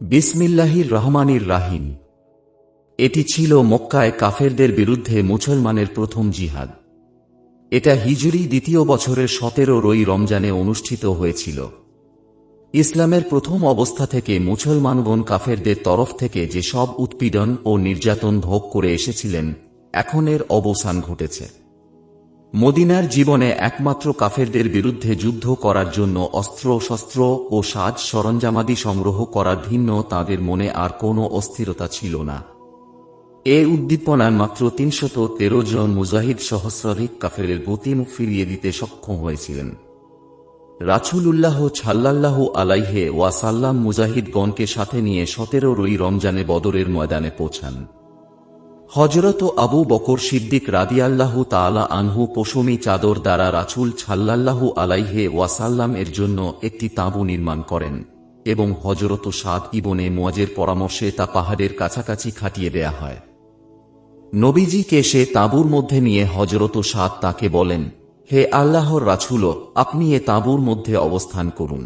বিসমিল্লাহির রহমানির রাহিম। এটি ছিল মক্কায় কাফেরদের বিরুদ্ধে মুসলমানের প্রথম জিহাদ। এটা হিজরি দ্বিতীয় বছরের 17 রমজানে অনুষ্ঠিত হয়েছিল। ইসলামের প্রথম অবস্থা থেকে মুসলমানগণ কাফেরদের তরফ থেকে যে সব উৎপীড়ন ও নির্যাতন ভোগ করে এসেছিলেন, এখন এর অবসান ঘটেছে। মদিনার জীবনে একমাত্র কাফেরদের বিরুদ্ধে যুদ্ধ করার জন্য অস্ত্র শস্ত্র ও সাজ সরঞ্জামাদি সংগ্রহ করার ভিন্ন তাঁদের মনে আর কোনো অস্থিরতা ছিল না। এ উদ্দীপনায় মাত্র 313 জন মুজাহিদ সহস্রাধিক কাফেরের গতিমুখ ফিরিয়ে দিতে সক্ষম হয়েছিলেন। রাসূলুল্লাহ সাল্লাল্লাহু আলাইহি ওয়াসাল্লাম মুজাহিদগণকে সাথে নিয়ে 17 রমজানে বদরের ময়দানে পৌঁছান। হযরত আবু বকর সিদ্দিক রাদিয়াল্লাহু তাআলা আনহু পশমি চাদর দ্বারা রাসূল সাল্লাল্লাহু আলাইহি ওয়াসাল্লাম এর জন্য একটি তাঁবু নির্মাণ করেন এবং হযরত সাদ ইবনে মুআজের পরামর্শে তা পাহাড়ের কাছাকাছি খাটিয়ে দেয়া হয়। নবীজিকে সে তাঁবুর মধ্যে নিয়ে হযরত সাদ তাকে বলেন, হে আল্লাহর রাসূল, আপনি এ তাঁবুর মধ্যে অবস্থান করুন।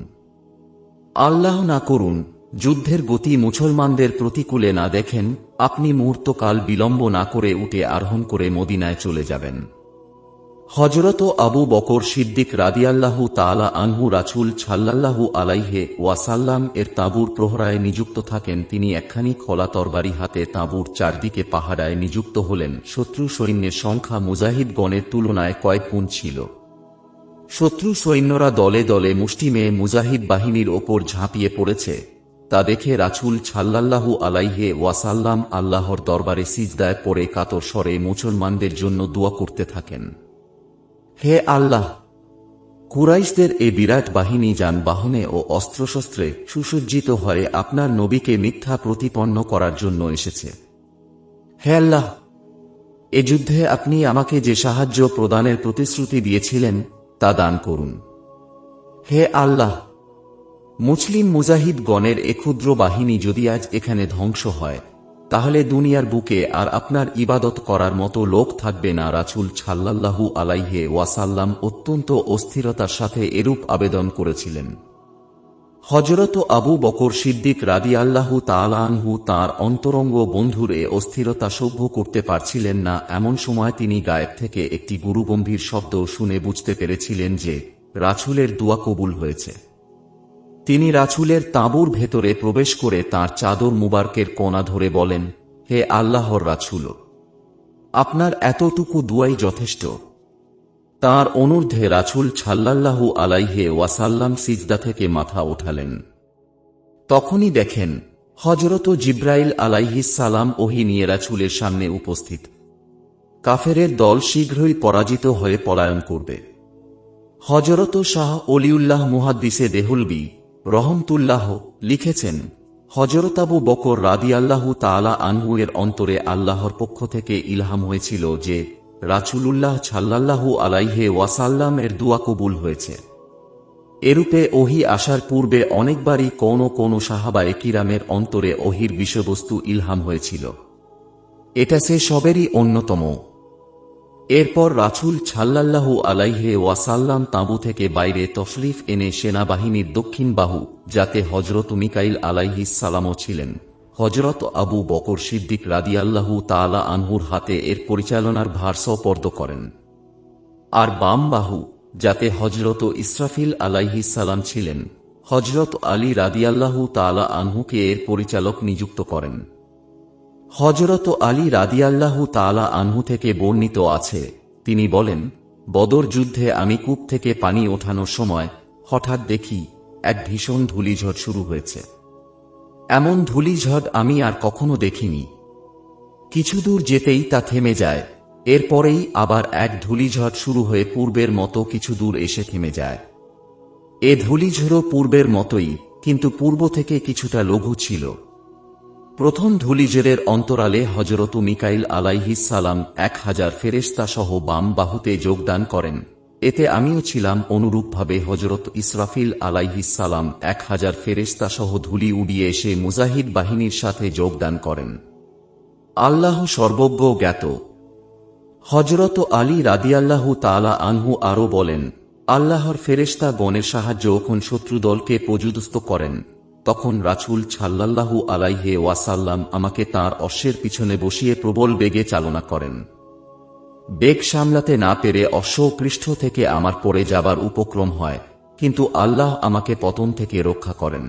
আল্লাহ না করুন যুদ্ধের গতি মুসলমানদের প্রতিকূলে না দেখেন, আপনি মুহূর্তকাল বিলম্ব না করে উঠে আরোহণ করে মদিনায় চলে যাবেন। হযরত আবু বকর সিদ্দিক রাদিয়াল্লাহু তাআলা আনহু রাসূল সাল্লাল্লাহু আলাইহি ওয়াসাল্লাম এর তাঁবুর প্রহরায় নিযুক্ত থাকেন। তিনি একখানি খোলা তরবারি হাতে তাঁবুর চারদিকে পাহারায় নিযুক্ত হলেন। শত্রু সৈন্যের সংখ্যা মুজাহিদগণের তুলনায় কয়েক গুণ ছিল। শত্রু সৈন্যরা দলে দলে মুষ্টিমেয় মুজাহিদ বাহিনীর ওপর ঝাঁপিয়ে পড়েছে, তা দেখে রাসূল সাল্লাল্লাহু আলাইহি ওয়াসাল্লাম আল্লাহর দরবারে সিজদায় পড়ে কাতর স্বরে মুসলমানদের জন্য দোয়া করতে থাকেন। হে আল্লাহ, কুরাইশদের এ বিরাট বাহিনী যানবাহনে ও অস্ত্রশস্ত্রে সুসজ্জিত হয়ে আপনার নবীকে মিথ্যা প্রতিপন্ন করার জন্য এসেছে। হে আল্লাহ, এ যুদ্ধে আপনি আমাকে যে সাহায্য প্রদানের প্রতিশ্রুতি দিয়েছিলেন তা দান করুন। হে আল্লাহ, মুসলিম মুজাহিদগণের এ ক্ষুদ্র বাহিনী যদি আজ এখানে ধ্বংস হয়, তাহলে দুনিয়ার বুকে আর আপনার ইবাদত করার মতো লোক থাকবে না। রাসূল সাল্লাল্লাহু আলাইহি ওয়াসাল্লাম অত্যন্ত অস্থিরতার সাথে এরূপ আবেদন করেছিলেন। হযরত আবু বকর সিদ্দিক রাদিয়াল্লাহু তাআলা আনহু তাঁর অন্তরঙ্গ বন্ধুর এ অস্থিরতা সহ্য করতে পারছিলেন না। এমন সময় তিনি গায়েব থেকে একটি গুরুগম্ভীর শব্দ শুনে বুঝতে পেরেছিলেন যে রাসূলের দোয়া কবুল হয়েছে। তিনি রাসূলের তাঁবুর ভেতরে প্রবেশ করে তাঁর চাদর মুবারকের কোনা ধরে বলেন, হে আল্লাহর রাসূল, আপনার এতটুকু দুয়াই যথেষ্ট। তাঁর অনুর্ধ্বে রাসূল সাল্লাল্লাহু আলাইহি ওয়াসাল্লাম সিজদা থেকে মাথা ওঠালেন। তখনই দেখেন হযরত জিবরাইল আলাইহিস সালাম ওহী নিয়ে রাসূলের সামনে উপস্থিত। কাফেরের দল শীঘ্রই পরাজিত হয়ে পলায়ন করবে। হযরত শাহ ওলিউল্লাহ মুহাদ্দিসে দেহলভী রহমতুল্লাহ লিখেছেন, হযরত আবু বকর রাদিয়াল্লাহু তাআলা আনহু এর অন্তরে আল্লাহর পক্ষ থেকে ইলহাম হয়েছিল যে রাসূলুল্লাহ সাল্লাল্লাহু আলাইহি ওয়াসাল্লাম এর দোয়া কবুল হয়েছে। এরূপে ওহী আসার পূর্বে অনেকবারই কোনো সাহাবায়ে কিরামের অন্তরে ওহীর বিষয়বস্তু ইলহাম হয়েছিল। এটা সে সবেরই অন্যতম। এরপর রাসূল সাল্লাল্লাহু আলাইহি ওয়াসাল্লাম তাঁবু থেকে বাইরে তশরিফ এনে সেনাবাহিনীর দক্ষিণ বাহু, যাতে হযরত মিকাইল আলাইহিস সালামও ছিলেন, হযরত আবু বকর সিদ্দিক রাদিয়াল্লাহু তাআলা আনহুর হাতে এর পরিচালনার ভার সুপর্দ করেন। আর বাম বাহু, যাতে হযরত ইসরাফিল আলাইহিস সালাম ছিলেন, হযরত আলী রাদিয়াল্লাহু তাআলা আনহুকে এর পরিচালক নিযুক্ত করেন। হযরত আলী রাদিয়াল্লাহু তাআলা আনহু থেকে বর্ণিত আছে, তিনি বলেন, বদর যুদ্ধে আমি কূপ থেকে পানি ওঠানোর সময় হঠাৎ দেখি এক ভীষণ ধূলিঝড় শুরু হয়েছে। এমন ধূলিঝড় আমি আর কখনো দেখিনি। কিছু দূর যেতেই তা থেমে যায়, এরপরেই আবার এক ধূলিঝড় শুরু হয়ে পূর্বের মতো কিছু দূর এসে থেমে যায়। এ ধূলিঝড়ও পূর্বের মতোই, কিন্তু পূর্ব থেকে কিছুটা লঘু ছিল। প্রথম ধূলিঝড়ের অন্তরালে হযরত মিকাইল আলাইহিস সালাম 1000 ফেরেশতা সহ বাম বাহুতে যোগদান করেন। এতে আমিও ছিলাম। অনুরূপভাবে হযরত ইসরাফিল আলাইহিস সালাম 1000 ফেরেশতা সহ ধূলি উড়িয়ে এসে মুজাহিদ বাহিনীর সাথে যোগদান করেন। আল্লাহ সর্বজ্ঞ জ্ঞাত। হযরত আলী রাদিয়াল্লাহু তাআলা আনহু আরও বলেন, আল্লাহর ফেরেশতা গণের সাহায্য যখন শত্রুদলকে পর্যুদস্ত করেন, তখন রাসূল সাল্লাল্লাহু আলাইহি ওয়াসাল্লাম আমাকে তাঁর অশ্বের পিছনে বসিয়ে প্রবল বেগে চালনা করেন। বেগ সামলাতে না পেরে অশ্ব পৃষ্ঠ থেকে আমার পড়ে যাবার উপক্রম হয়, কিন্তু আল্লাহ আমাকে পতন থেকে রক্ষা করেন।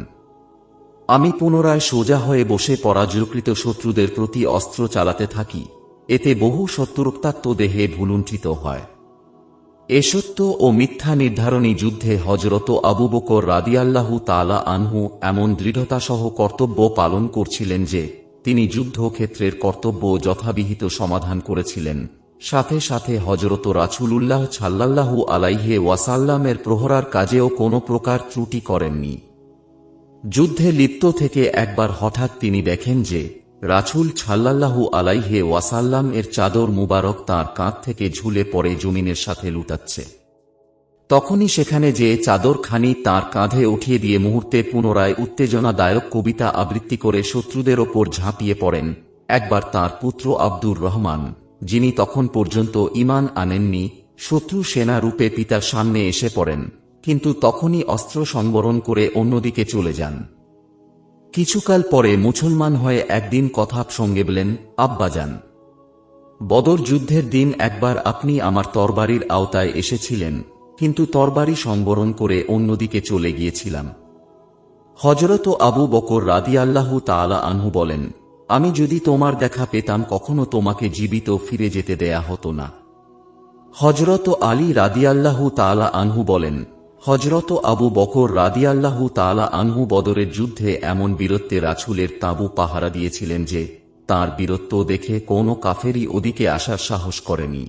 আমি পুনরায় সোজা হয়ে বসে পরাজয়কৃত শত্রুদের প্রতি অস্ত্র চালাতে থাকি। এতে বহু শত্রুরক্তাক্ত দেহে ভুলুণ্ঠিত হয়। এ সত্য ও মিথ্যা নির্ধারণী যুদ্ধে হযরত আবু বকর রাদিয়াল্লাহু তাআলা আনহু এমন দৃঢ়তাসহ কর্তব্য পালন করছিলেন যে তিনি যুদ্ধক্ষেত্রের কর্তব্য যথাবিহিত সমাধান করেছিলেন, সাথে সাথে হযরত রাসূলুল্লাহ সাল্লাল্লাহু আলাইহি ওয়াসাল্লামের প্রহরার কাজেও কোনো প্রকার ত্রুটি করেননি। যুদ্ধে লিপ্ত থেকে একবার হঠাৎ তিনি দেখেন যে রাসূল সাল্লাল্লাহু আলাইহি ওয়াসাল্লাম এর চাদর মুবারক তাঁর কাঁধ থেকে ঝুলে পড়ে জমিনের সাথে লুটাচ্ছে। তখনই সেখানে যে চাদরখানি তাঁর কাঁধে উঠিয়ে দিয়ে মুহূর্তে পুনরায় উত্তেজনাদায়ক কবিতা আবৃত্তি করে শত্রুদের ওপর ঝাঁপিয়ে পড়েন। একবার তাঁর পুত্র আব্দুর রহমান, যিনি তখন পর্যন্ত ঈমান আনেননি, শত্রু সেনা রূপে পিতার সামনে এসে পড়েন, কিন্তু তখনই অস্ত্র সংবরণ করে অন্যদিকে চলে যান। কিছুকাল পরে মুসলমান হয়ে একদিন কথা সঙ্গে বলেন, আব্বাজান, বদর যুদ্ধের দিন একবার আপনি আমার তরবারির আওতায় এসেছিলেন, কিন্তু তরবারি সংবরণ করে অন্যদিকে চলে গিয়েছিলাম। হযরত আবু বকর রাদিয়াল্লাহু তাআলা আনহু বলেন, আমি যদি তোমার দেখা পেতাম কখনো তোমাকে জীবিত ফিরে যেতে দেয়া হতো না। হযরত আলী রাদিয়াল্লাহু তাআলা আনহু বলেন, হযরত আবু বকর রাদিয়াল্লাহু তাআলা আনহু বদরের যুদ্ধে এমন বীরত্বে রাসূলের তাঁবু পাহারা দিয়েছিলেন যে তাঁর বীরত্ব দেখে কোনো কাফেরই ওদিকে আসার সাহস করেনি।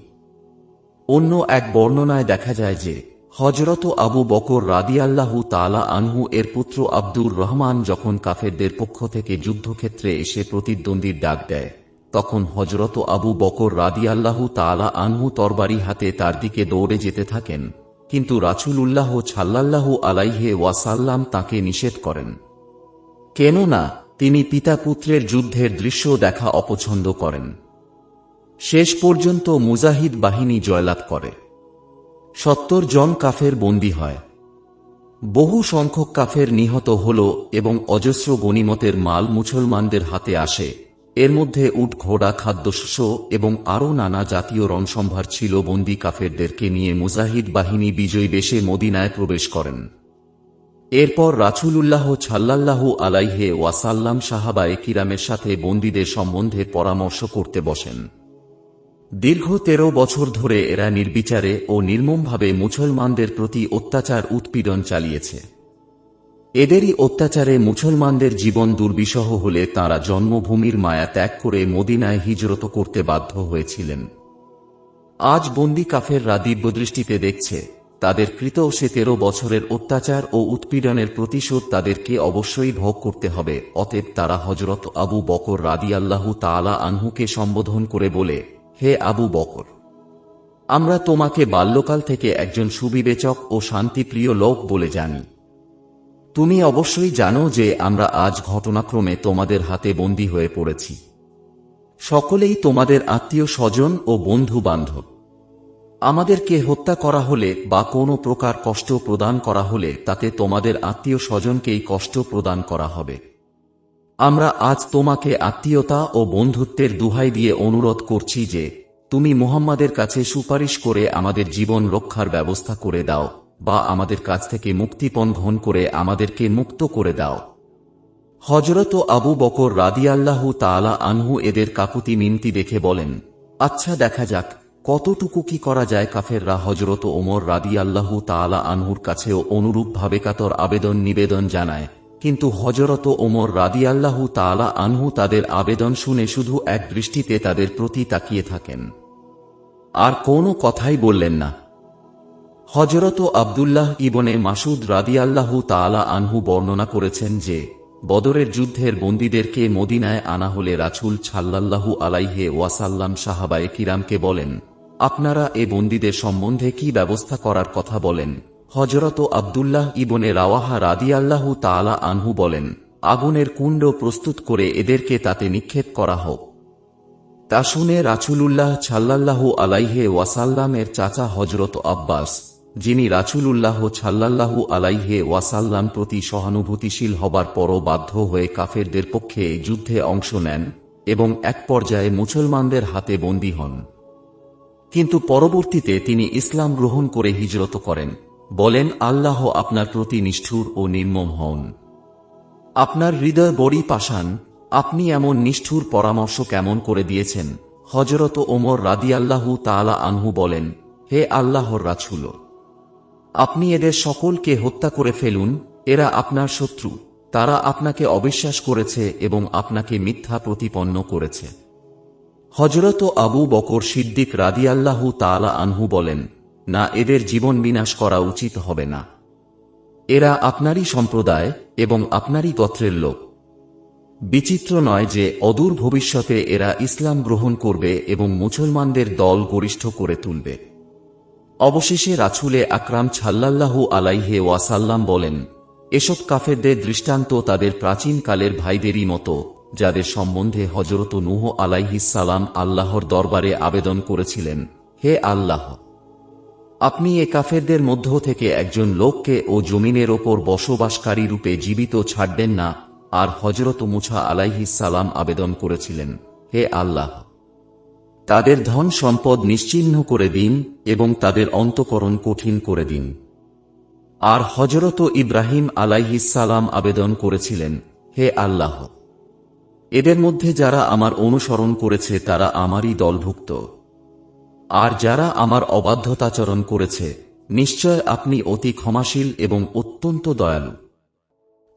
অন্য এক বর্ণনায় দেখা যায় যে হযরত আবু বকর রাদিয়াল্লাহু তাআলা আনহু এর পুত্র আব্দুর রহমান যখন কাফেরদের পক্ষ থেকে যুদ্ধক্ষেত্রে এসে প্রতিদ্বন্দ্বীর ডাক দেয়, তখন হযরত আবু বকর রাদিয়াল্লাহু তাআলা আনহু তরবারি হাতে তার দিকে দৌড়ে যেতে থাকেন, কিন্তু রাসূলুল্লাহ সাল্লাল্লাহু আলাইহি ওয়াসাল্লাম তাকে নিষেধ করেন, কেননা তিনি পিতা পুত্রের যুদ্ধের দৃশ্য দেখা অপছন্দ করেন। শেষ পর্যন্ত মুজাহিদ বাহিনী জয়লাভ করে। ৭০ জন কাফের বন্দী হয়। বহু সংখ্যক কাফের নিহত হল এবং অজস্র গনিমতের মাল মুসলমানদের হাতে আসে। এর মধ্যে উট, ঘোড়া, খাদ্যশস্য এবং আরও নানা জাতীয় রণসম্ভার ছিল। বন্দী কাফেরদেরকে নিয়ে মুজাহিদ বাহিনী বিজয়ী বেশে মদিনায় প্রবেশ করেন। এরপর রাসূলুল্লাহ সাল্লাল্লাহু আলাইহি ওয়াসাল্লাম সাহাবায়ে কিরামের সাথে বন্দীদের সম্বন্ধে পরামর্শ করতে বসেন। দীর্ঘ ১৩ বছর ধরে এরা নির্বিচারে ও নির্মমভাবে মুসলমানদের প্রতি অত্যাচার উৎপীড়ন চালিয়েছে। এদেরই অত্যাচারে মুসলমানদের জীবন দুর্বিষহ হলে তাঁরা জন্মভূমির মায়া ত্যাগ করে মদিনায় হিজরত করতে বাধ্য হয়েছিলেন। আজ বন্দী কাফেররা দিব্যদৃষ্টিতে দেখছে তাদের কৃত সে ১৩ বছরের অত্যাচার ও উৎপীড়নের প্রতিশোধ তাদেরকে অবশ্যই ভোগ করতে হবে। অতএব তারা হযরত আবু বকর রাদিয়াল্লাহু তাআলা আনহুকে সম্বোধন করে বলে, হে আবু বকর, আমরা তোমাকে বাল্যকাল থেকে একজন সুবিবেচক ও শান্তিপ্রিয় লোক বলে জানি। তুমি অবশ্যই জানো যে আমরা আজ ঘটনাক্রমে তোমাদের হাতে বন্দী হয়ে পড়েছি। সকলেই তোমাদের আত্মীয় স্বজন ও বন্ধু বান্ধব। আমাদেরকে হত্যা করা হলে বা কোনো প্রকার কষ্ট প্রদান করা হলে তাতে তোমাদের আত্মীয় স্বজনকেই কষ্ট প্রদান করা হবে। আমরা আজ তোমাকে আত্মীয়তা ও বন্ধুত্বের দুহাই দিয়ে অনুরোধ করছি যে তুমি মুহাম্মাদের কাছে সুপারিশ করে আমাদের জীবন রক্ষার ব্যবস্থা করে দাও বা আমাদের কাছ থেকে মুক্তিপণ গ্রহণ করে আমাদেরকে মুক্ত করে দাও। হযরত আবু বকর রাদিয়াল্লাহু তাআলা আনহু এদের কাকুতি মিনতি দেখে বলেন, আচ্ছা দেখা যাক কতটুকু কি করা যায়। কাফেররা হযরত ওমর রাদিয়াল্লাহু তাআলা আনহুর কাছেও অনুরূপভাবে কাতর আবেদন নিবেদন জানায়, কিন্তু হযরত ওমর রাদিয়াল্লাহু তাআলা আনহু তাদের আবেদন শুনে শুধু এক দৃষ্টিতে তাদের প্রতি তাকিয়ে থাকেন, আর কোনো কথাই বললেন না। হযরত আব্দুল্লাহ ইবনে মাসউদ রাদিয়াল্লাহু তাআলা আনহু বর্ণনা করেছেন যে বদরের যুদ্ধের বন্দীদেরকে মদিনায় আনা হলে রাসূল সাল্লাল্লাহু আলাইহি ওয়াসাল্লাম সাহাবায়ে কিরামকে বলেন, আপনারা এ বন্দীদের সম্বন্ধে কি ব্যবস্থা করার কথা বলেন। হযরত আব্দুল্লাহ ইবনে রাওয়াহা রাদিয়াল্লাহু তাআলা আনহু বলেন, আগুনের কুণ্ড প্রস্তুত করে এদেরকে তাতে নিক্ষেপ করা হোক। তা শুনে রাসূলুল্লাহ সাল্লাল্লাহু আলাইহি ওয়াসাল্লামের চাচা হযরত আব্বাস যিনি রাসূলুল্লাহ সাল্লাল্লাহু আলাইহি ওয়াসাল্লাম প্রতি সহানুভূতিশীল হবার পরও বাধ্য হয়ে কাফেরদের পক্ষে এই যুদ্ধে অংশ নেন এবং এক পর্যায়ে মুসলমানদের হাতে বন্দী হন। কিন্তু পরবর্তীতে তিনি ইসলাম গ্রহণ করে হিজরত করেন। বলেন, আল্লাহ আপনার প্রতি নিষ্ঠুর ও নির্মম হন। আপনার হৃদয় বড়ই পাষাণ, আপনি এমন নিষ্ঠুর পরামর্শ কেমন করে দিয়েছেন? হযরত ওমর রাদিয়াল্লাহু তাআলা আনহু বলেন, হে আল্লাহর রাসূল, আপনি এদের সকলকে হত্যা করে ফেলুন, এরা আপনার শত্রু, তারা আপনাকে অবিশ্বাস করেছে এবং আপনাকে মিথ্যা প্রতিপন্ন করেছে। হযরত আবু বকর সিদ্দিক রাদিয়াল্লাহু তাআলা আনহু বলেন, না, এদের জীবন বিনাশ করা উচিত হবে না। এরা আপনারই সম্প্রদায় এবং আপনারই গোত্রের লোক। বিচিত্র নয় যে অদূর ভবিষ্যতে এরা ইসলাম গ্রহণ করবে এবং মুসলমানদের দল গরিষ্ঠ করে তুলবে। অবশেষে রাসূলে আকরাম সাল্লাল্লাহু আলাইহি ওয়াসাল্লাম বলেন, এসব কাফেরদের দৃষ্টান্ত তাদের প্রাচীন কালের ভাইদেরই মতো, যাদের সম্বন্ধে হযরত নূহ আলাইহিস সালাম আল্লাহর দরবারে আবেদন করেছিলেন, হে আল্লাহ, আপনি এ কাফেরদের মধ্য থেকে একজন লোককে ও জমিনের ওপর বসবাসকারী রূপে জীবিত ছাড়বেন না। আর হযরত মূসা আলাইহিস সালাম আবেদন করেছিলেন, হে আল্লাহ, তাদের ধন সম্পদ নিশ্চিহ্ন করে দিন এবং তাদের অন্তঃকরণ কঠিন করে দিন। আর হযরত ইব্রাহিম আলাইহিস সালাম আবেদন করেছিলেন, হে আল্লাহ, এদের মধ্যে যারা আমার অনুসরণ করেছে তারা আমারই দলভুক্ত, আর যারা আমার অবাধ্যতাচরণ করেছে নিশ্চয় আপনি অতি ক্ষমাশীল এবং অত্যন্ত দয়ালু।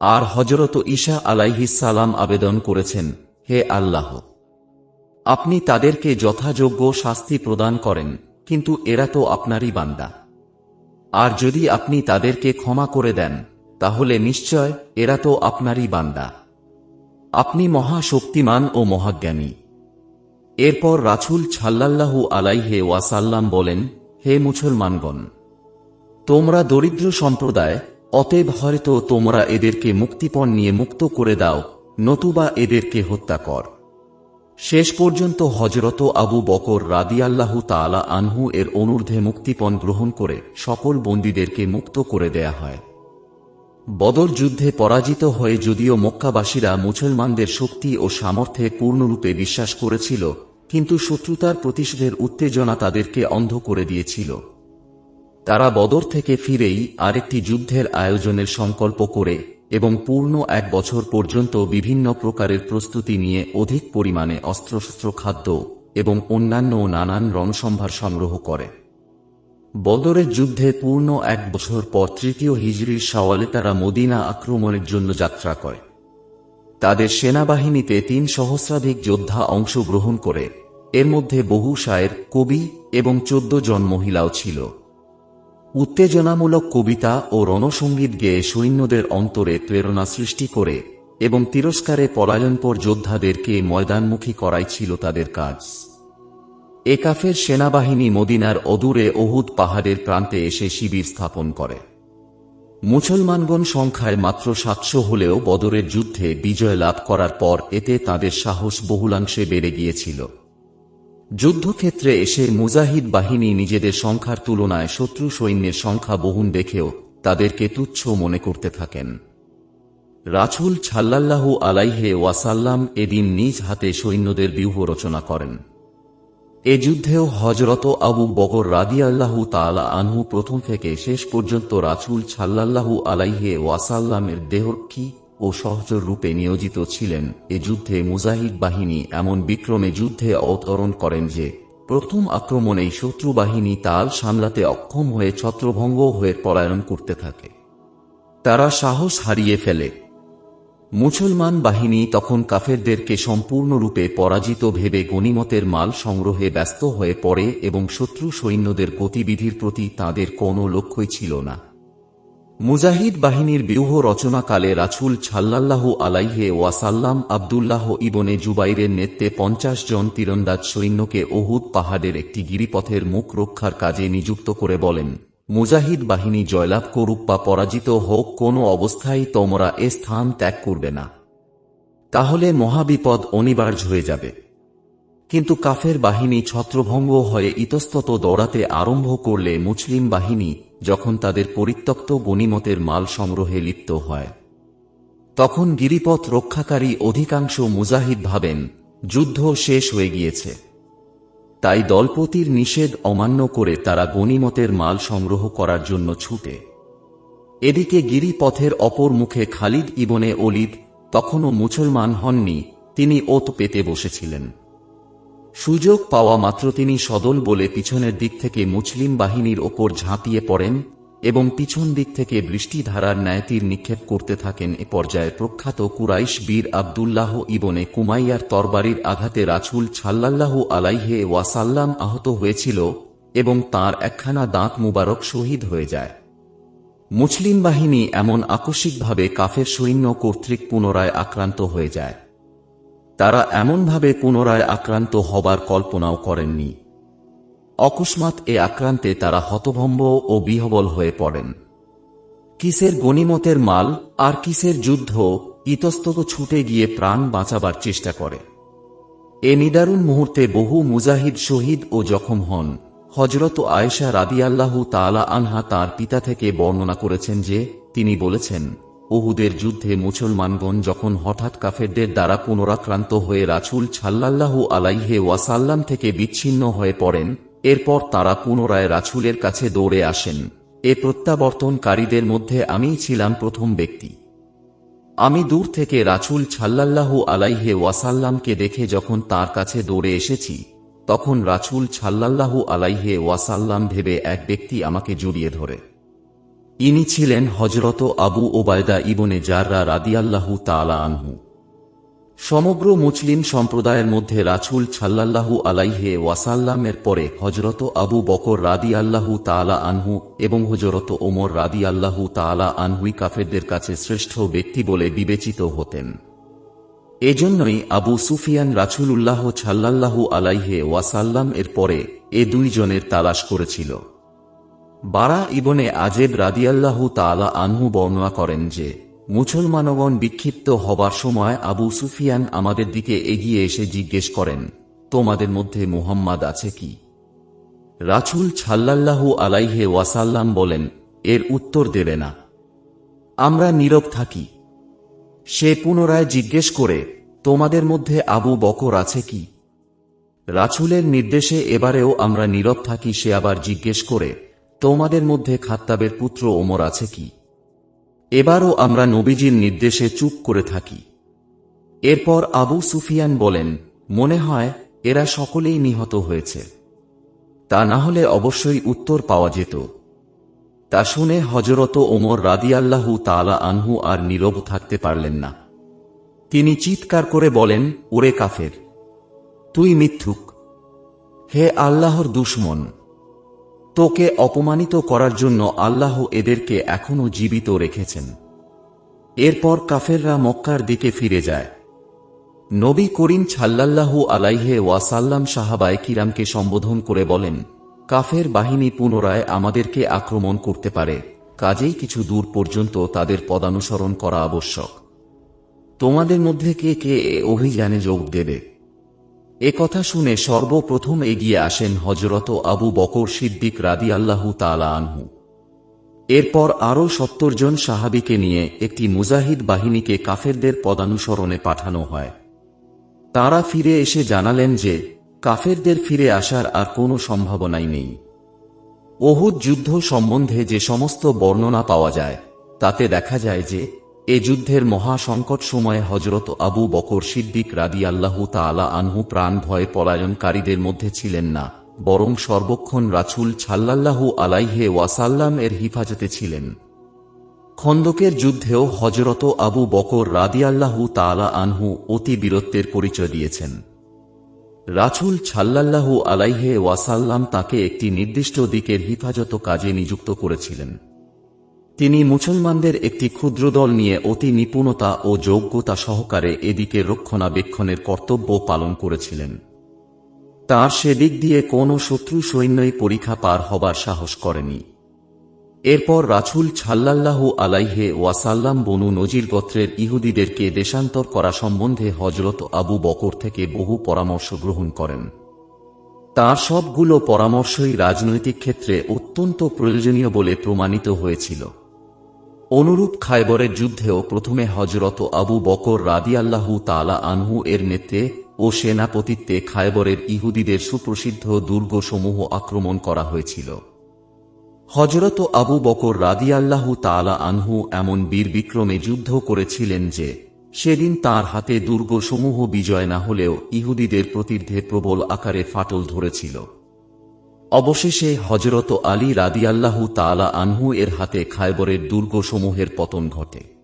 আর হযরত ঈসা আলাইহিস সালাম আবেদন করেছেন, হে আল্লাহ, আপনি তাদেরকে যথাযোগ্য শাস্তি প্রদান করেন, কিন্তু এরা তো আপনারই বান্দা। আর যদি আপনি তাদেরকে ক্ষমা করে দেন, তাহলে নিশ্চয় এরা তো আপনারই বান্দা। আপনি মহাশক্তিমান ও মহাজ্ঞানী। এরপর রাসূল সাল্লাল্লাহু আলাইহি ওয়াসাল্লাম বলেন, হে মুসলমানগণ, তোমরা দরিদ্র সম্প্রদায়, অতএব হয়তো তোমরা এদেরকে মুক্তিপণ নিয়ে মুক্ত করে দাও, নতুবা এদেরকে হত্যা কর। শেষ পর্যন্ত হযরত আবু বকর রাদিয়াল্লাহু তাআলা আনহু এর অনুর্ধ্বে মুক্তিপণ গ্রহণ করে সকল বন্দীদেরকে মুক্ত করে দেয়া হয়। বদর যুদ্ধে পরাজিত হয়ে যদিও মক্কাবাসীরা মুসলমানদের শক্তি ও সামর্থ্যে পূর্ণরূপে বিশ্বাস করেছিল, কিন্তু শত্রুতার প্রতিশোধের উত্তেজনা তাদেরকে অন্ধ করে দিয়েছিল। তারা বদর থেকে ফিরেই আরেকটি যুদ্ধের আয়োজনের সংকল্প করে এবং পূর্ণ এক বছর পর্যন্ত বিভিন্ন প্রকারের প্রস্তুতি নিয়ে অধিক পরিমাণে অস্ত্রশস্ত্র, খাদ্য এবং অন্যান্য নানান রণসম্ভার সংগ্রহ করে। বদরের যুদ্ধে পূর্ণ এক বছর পর তৃতীয় হিজরির শাওয়ালে তারা মদিনা আক্রমণের জন্য যাত্রা করে। তাদের সেনাবাহিনীতে ৩ সহস্রাধিক যোদ্ধা অংশগ্রহণ করে, এর মধ্যে বহু শায়ের, কবি এবং ১৪ জন মহিলাও ছিল। উত্তেজনামূলক কবিতা ও রণসঙ্গীত গেয়ে সৈন্যদের অন্তরে প্রেরণা সৃষ্টি করে এবং তিরস্কারে পলায়নপর যোদ্ধাদেরকে ময়দানমুখী করাই ছিল তাদের কাজ। এ কাফের সেনাবাহিনী মদিনার অদূরে উহুদ পাহাড়ের প্রান্তে এসে শিবির স্থাপন করে। মুসলমানগণ সংখ্যায় মাত্র ৭০০ হলেও বদরের যুদ্ধে বিজয় লাভ করার পর এতে তাদের সাহস বহুলাংশে বেড়ে গিয়েছিল। যুদ্ধক্ষেত্রে এসে মুজাহিদ বাহিনী নিজেদের সংখ্যার তুলনায় শত্রু সৈন্যের সংখ্যা বহুন দেখেও তাদেরকে তুচ্ছ মনে করতে থাকেন। রাসূল সাল্লাল্লাহু আলাইহি ওয়াসাল্লাম এদিন নিজ হাতে সৈন্যদের ব্যূহ রচনা করেন। এ যুদ্ধেও হযরত আবু বকর রাদিয়াল্লাহু তাআলা আনহু প্রথম থেকে শেষ পর্যন্ত রাসূল সাল্লাল্লাহু আলাইহি ওয়াসাল্লামের দেহরক্ষী ও সহচর রূপে নিয়োজিত ছিলেন। এ যুদ্ধে মুজাহিদ বাহিনী এমন বিক্রমে যুদ্ধে অবতরণ করেন যে প্রথম আক্রমণেই শত্রু বাহিনী তাল সামলাতে অক্ষম হয়ে ছত্রভঙ্গ হয়ে পলায়ন করতে থাকে। তারা সাহস হারিয়ে ফেলে। মুসলমান বাহিনী তখন কাফেরদেরকে সম্পূর্ণরূপে পরাজিত ভেবে গনিমতের মাল সংগ্রহে ব্যস্ত হয়ে পড়ে এবং শত্রু সৈন্যদের গতিবিধির প্রতি তাদের কোনো লক্ষ্যই ছিল না। মুজাহিদ বাহিনীর ব্যূহ রচনাকালে রাসূল সাল্লাল্লাহু আলাইহি ওয়াসাল্লাম আব্দুল্লাহ ইবনে জুবাইরের নেতৃত্বে ৫০ জন তীরন্দাজ সৈন্যকে উহুদ পাহাড়ের একটি গিরিপথের মুখ রক্ষার কাজে নিযুক্ত করে বলেন, মুজাহিদ বাহিনী জয়লাভ করুক বা পরাজিত হোক, কোনো অবস্থায় তোমরা এ স্থান ত্যাগ করবে না, তাহলে মহাবিপদ অনিবার্য হয়ে যাবে। কিন্তু কাফের বাহিনী ছত্রভঙ্গ হয়ে ইতস্তত দৌড়াতে আরম্ভ করলে মুসলিম বাহিনী যখন তাদের পরিত্যক্ত গনিমতের মাল সংগ্রহে লিপ্ত হয়, তখন গিরিপথ রক্ষাকারী অধিকাংশ মুজাহিদ ভাবেন যুদ্ধ শেষ হয়ে গিয়েছে। তাই দলপতির নিষেধ অমান্য করে তারা গনিমতের মাল সংগ্রহ করার জন্য ছুটে। এদিকে গিরিপথের অপর মুখে খালিদ ইবনে ওলীদ তখনও মুসলমান হননি, তিনি ওত পেতে বসেছিলেন। সুযোগ পাওয়া মাত্র তিনি সদল বলে পিছনের দিক থেকে মুসলিম বাহিনীর ওপর ঝাঁপিয়ে পড়েন এবং পিছন দিক থেকে বৃষ্টিধারার ন্যায় তীর নিক্ষেপ করতে থাকেন। এ পর্যায়ে প্রখ্যাত কুরাইশ বীর আব্দুল্লাহ ইবনে কুমাইয়ার তরবারির আঘাতে রাসূল সাল্লাল্লাহু আলাইহি ওয়াসাল্লাম আহত হয়েছিল এবং তাঁর একখানা দাঁত মুবারক শহীদ হয়ে যায়। মুসলিম বাহিনী এমন আকস্মিকভাবে কাফের সৈন্য কর্তৃক পুনরায় আক্রান্ত হয়ে যায়। তারা এমনভাবে পুনরায় আক্রান্ত হবার কল্পনাও করেননি। অকস্মাৎ এ আক্রান্তে তারা হতভম্ব ও বিহ্বল হয়ে পড়েন। কিসের গনিমতের মাল আর কিসের যুদ্ধ, ইতস্তত ছুটে গিয়ে প্রাণ বাঁচাবার চেষ্টা করে। এ নিদারুণ মুহূর্তে বহু মুজাহিদ শহীদ ও জখম হন। হযরত আয়েশা রাদিয়াল্লাহু তাআলা আনহা তাঁর পিতা থেকে বর্ণনা করেছেন যে তিনি বলেছেন, উহুদের যুদ্ধে মুসলমানগণ যখন হঠাৎ কাফেরদের দ্বারা পুনরাক্রান্ত হয়ে রাসূল সাল্লাল্লাহু আলাইহি ওয়াসাল্লাম থেকে বিচ্ছিন্ন হয়ে পড়েন, এরপর তারা পুনরায় রাসূলের কাছে দৌড়ে আসেন। এ প্রত্যাবর্তনকারীদের মধ্যে আমিই ছিলাম প্রথম ব্যক্তি। আমি দূর থেকে রাসূল সাল্লাল্লাহু আলাইহি ওয়াসাল্লামকে দেখে যখন তার কাছে দৌড়ে এসেছি, তখন রাসূল সাল্লাল্লাহু আলাইহি ওয়াসাল্লাম ভেবে এক ব্যক্তি আমাকে জড়িয়ে ধরে। ইনি ছিলেন হযরত আবু ওবায়দা ইবনে জাররাহ রাদিয়াল্লাহু তাআলা আনহু। সমগ্র মুসলিম সম্প্রদায়ের মধ্যে রাসূল সাল্লাল্লাহু আলাইহি ওয়াসাল্লামের পরে হযরত আবু বকর রাদিয়াল্লাহু তাআলা আনহু এবং হযরত ওমর রাদিয়াল্লাহু তাআলা আনহুই কাফেরদের কাছে শ্রেষ্ঠ ব্যক্তি বলে বিবেচিত হতেন। এজন্যই আবু সুফিয়ান রাসূলুল্লাহ সাল্লাল্লাহু আলাইহি ওয়াসাল্লাম এর পরে এ দুইজনের তালাশ করেছিল। বারা ইবনে আজেব রাদিয়াল্লাহু তাআলা আনহু বর্ণনা করেন যে, মুসলমানগণ বিক্ষিপ্ত হবার সময় আবু সুফিয়ান আমাদের দিকে এগিয়ে এসে জিজ্ঞেস করেন, তোমাদের মধ্যে মুহাম্মদ আছে কি? রাসূল সাল্লাল্লাহু আলাইহি ওয়াসাল্লাম বলেন, এর উত্তর দেবে না। আমরা নীরব থাকি। সে পুনরায় জিজ্ঞেস করে, তোমাদের মধ্যে আবু বকর আছে কি? রাসূলের নির্দেশে এবারেও আমরা নীরব থাকি। সে আবার জিজ্ঞেস করে, তোমাদের মধ্যে খাত্তাবের পুত্র ওমর আছে কি? এবারও আমরা নবীজির নির্দেশে চুপ করে থাকি। এরপর আবু সুফিয়ান বলেন, মনে হয় এরা সকলেই নিহত হয়েছে। তা না হলে অবশ্যই উত্তর পাওয়া যেত। তা শুনে হযরত ওমর রাদিয়াল্লাহু তাআলা আনহু আর নীরব থাকতে পারলেন না। তিনি চিৎকার করে বলেন, ওরে কাফের, তুই মিথ্যুক! হে আল্লাহর দুশমন! তোকে অপমানিত করার জন্য আল্লাহ এদেরকে এখনো জীবিত রেখেছেন। এরপর কাফেররা মক্কার দিকে ফিরে যায়। নবী করিম সাল্লাল্লাহু আলাইহি ওয়াসাল্লাম সাহাবায়ে কিরামকে সম্বোধন করে বলেন, কাফের বাহিনী পুনরায় আমাদেরকে আক্রমণ করতে পারে, কাজেই কিছু দূর পর্যন্ত তাদের পদানুসরণ করা আবশ্যক। তোমাদের মধ্যে কে কে এ অভিযানে যোগ দেবে? এ কথা শুনে সর্বপ্রথম এগিয়ে আসেন হযরত আবু বকর সিদ্দিক রাদিয়াল্লাহু তাআলা আনহু। এরপর আরও ৭০ জন সাহাবীকে নিয়ে একটি মুজাহিদ বাহিনীকে কাফেরদের পদানুসরণে পাঠানো হয়। তারা ফিরে এসে জানালেন যে কাফেরদের ফিরে আসার আর কোনো সম্ভাবনাই নেই। উহুদ যুদ্ধ সম্বন্ধে যে সমস্ত বর্ণনা পাওয়া যায়, তাতে দেখা যায় যে এ যুদ্ধের মহা সংকট সময়ে হযরত আবু বকর সিদ্দিক রাদিয়াল্লাহু তাআলা আনহু প্রাণ ভয়ে পলায়নকারীদের মধ্যে ছিলেন না, বরং সর্বক্ষণ রাসূল সাল্লাল্লাহু আলাইহি ওয়াসাল্লাম এর হিফাজতে ছিলেন। খন্দকের যুদ্ধেও হযরত আবু বকর রাদিয়াল্লাহু তাআলা আনহু অতি বীরত্বের পরিচয় দিয়েছেন। রাসূল সাল্লাল্লাহু আলাইহি ওয়াসাল্লাম তাকে একটি নির্দিষ্ট দিকের হিফাজত কাজে নিযুক্ত করেছিলেন। তিনি মুসলমানদের একটি ক্ষুদ্র দল নিয়ে অতি নিপুণতা ও যোগ্যতা সহকারে এদিকে রক্ষণাবেক্ষণের কর্তব্য পালন করেছিলেন। তার সেদিক দিয়ে কোনো শত্রু সৈন্যই পরিখা পার হবার সাহস করেনি। এরপর রাসূল সাল্লাল্লাহু আলাইহি ওয়াসাল্লাম বনু নজির গোত্রের ইহুদিদেরকে দেশান্তর করা সম্বন্ধে হযরত আবু বকর থেকে বহু পরামর্শ গ্রহণ করেন। তার সবগুলো পরামর্শই রাজনৈতিক ক্ষেত্রে অত্যন্ত প্রয়োজনীয় বলে প্রমাণিত হয়েছিল। অনুরূপ খায়বরের যুদ্ধেও প্রথমে হযরত আবু বকর রাদিয়াল্লাহু তাআলা আনহু এর নেতৃত্বে ও সেনাপতিত্বে খায়বরের ইহুদিদের সুপ্রসিদ্ধ দুর্গসমূহ আক্রমণ করা হয়েছিল। হযরত আবু বকর রাদিয়াল্লাহু তাআলা আনহু এমন বীরবিক্রমে যুদ্ধ করেছিলেন যে সেদিন তার হাতে দুর্গসমূহ বিজয় না হলেও ইহুদিদের প্রতীর্থে প্রবল আকারে ফাটল ধরেছিল। অবশেষে হযরত আলী রাদিয়াল্লাহু তাআলা আনহু এর হাতে খায়বরের দুর্গসমূহের পতন ঘটে।